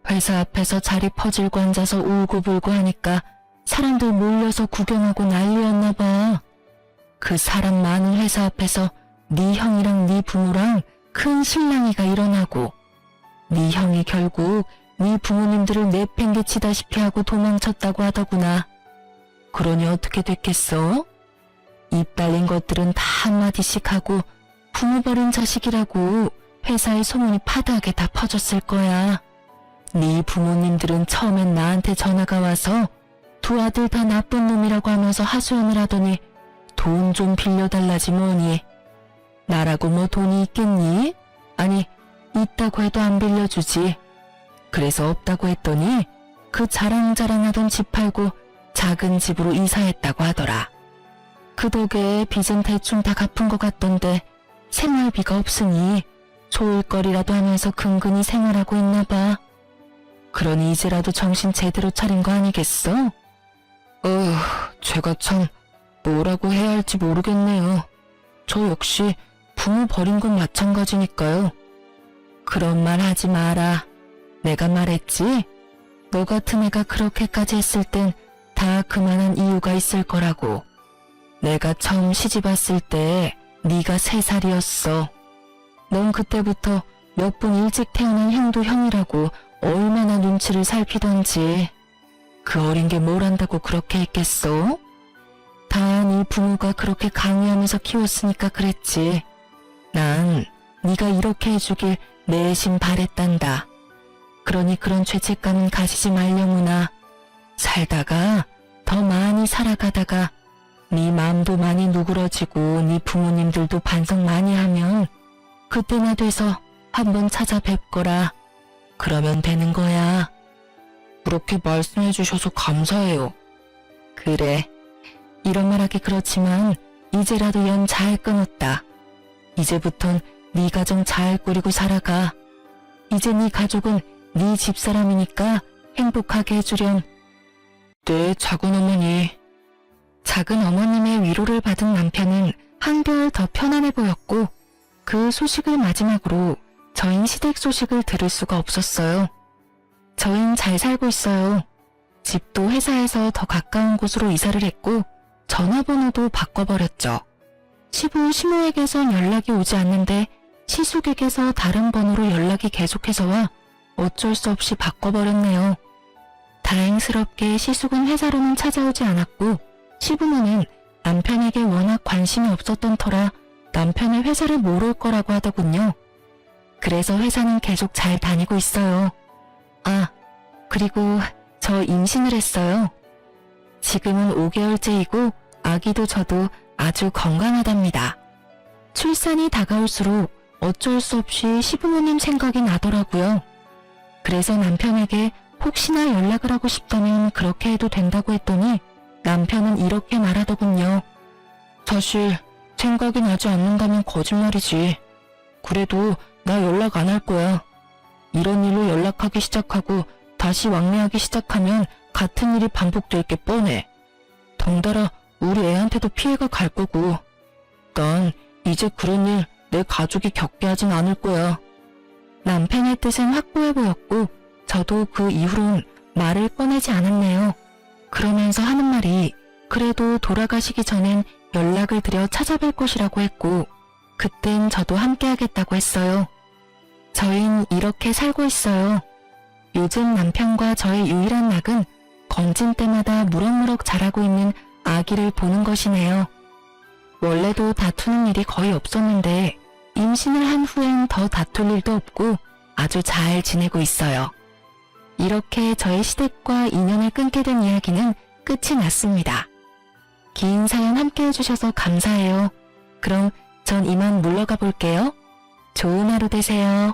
회사 앞에서 자리 퍼질고 앉아서 울고불고 하니까 사람들 몰려서 구경하고 난리였나 봐. 그 사람 많은 회사 앞에서 네 형이랑 네 부모랑 큰 실랑이가 일어나고 네 형이 결국 네 부모님들을 내팽개치다시피 하고 도망쳤다고 하더구나. 그러니 어떻게 됐겠어? 입 달린 것들은 다 한마디씩 하고 부모 버린 자식이라고 회사의 소문이 파다하게 다 퍼졌을 거야. 네 부모님들은 처음엔 나한테 전화가 와서 두 아들 다 나쁜 놈이라고 하면서 하소연을 하더니 돈 좀 빌려달라지 뭐니. 나라고 뭐 돈이 있겠니? 아니 있다고 해도 안 빌려주지. 그래서 없다고 했더니 그 자랑자랑하던 집 팔고 작은 집으로 이사했다고 하더라. 그 덕에 빚은 대충 다 갚은 것 같던데 생활비가 없으니 소일거리라도 하면서 근근히 생활하고 있나 봐. 그러니 이제라도 정신 제대로 차린 거 아니겠어? 제가 참 뭐라고 해야 할지 모르겠네요. 저 역시 부모 버린 건 마찬가지니까요. 그런 말 하지 마라. 내가 말했지? 너 같은 애가 그렇게까지 했을 땐 다 그만한 이유가 있을 거라고. 내가 처음 시집 왔을 때 네가 3살이었어. 넌 그때부터 몇 분 일찍 태어난 형도 형이라고 얼마나 눈치를 살피던지. 그 어린 게 뭘 안다고 그렇게 했겠어? 다 네 부모가 그렇게 강요하면서 키웠으니까 그랬지. 난 네가 이렇게 해주길 내심 바랬단다. 그러니 그런 죄책감은 가지지 말려무나. 살다가 더 많이 살아가다가 네 마음도 많이 누그러지고 네 부모님들도 반성 많이 하면 그때나 돼서 한번 찾아뵙거라. 그러면 되는 거야. 그렇게 말씀해 주셔서 감사해요. 그래. 이런 말하기 그렇지만 이제라도 연 잘 끊었다. 이제부턴 네 가정 잘 꾸리고 살아가. 이제 네 가족은 네 집사람이니까 행복하게 해주렴. 네, 작은 어머니. 작은 어머님의 위로를 받은 남편은 한결 더 편안해 보였고 그 소식을 마지막으로 저흰 시댁 소식을 들을 수가 없었어요. 저흰 잘 살고 있어요. 집도 회사에서 더 가까운 곳으로 이사를 했고 전화번호도 바꿔버렸죠. 시부 시모에게선 연락이 오지 않는데 시숙에게서 다른 번호로 연락이 계속해서 와 어쩔 수 없이 바꿔버렸네요. 다행스럽게 시숙은 회사로는 찾아오지 않았고 시부모는 남편에게 워낙 관심이 없었던 터라 남편의 회사를 모를 거라고 하더군요. 그래서 회사는 계속 잘 다니고 있어요. 아, 그리고 저 임신을 했어요. 지금은 5개월째이고 아기도 저도 아주 건강하답니다. 출산이 다가올수록 어쩔 수 없이 시부모님 생각이 나더라고요. 그래서 남편에게 혹시나 연락을 하고 싶다면 그렇게 해도 된다고 했더니 남편은 이렇게 말하더군요. 사실 생각이 나지 않는다면 거짓말이지. 그래도 나 연락 안 할 거야. 이런 일로 연락하기 시작하고 다시 왕래하기 시작하면 같은 일이 반복될 게 뻔해. 덩달아 우리 애한테도 피해가 갈 거고. 난 이제 그런 일 내 가족이 겪게 하진 않을 거야. 남편의 뜻은 확고해 보였고 저도 그 이후론 말을 꺼내지 않았네요. 그러면서 하는 말이 그래도 돌아가시기 전엔 연락을 드려 찾아뵐 것이라고 했고 그땐 저도 함께 하겠다고 했어요. 저흰 이렇게 살고 있어요. 요즘 남편과 저의 유일한 낙은 건진 때마다 무럭무럭 자라고 있는 아기를 보는 것이네요. 원래도 다투는 일이 거의 없었는데 임신을 한 후엔 더 다툴 일도 없고 아주 잘 지내고 있어요. 이렇게 저의 시댁과 인연을 끊게 된 이야기는 끝이 났습니다. 긴 사연 함께 해주셔서 감사해요. 그럼 전 이만 물러가 볼게요. 좋은 하루 되세요.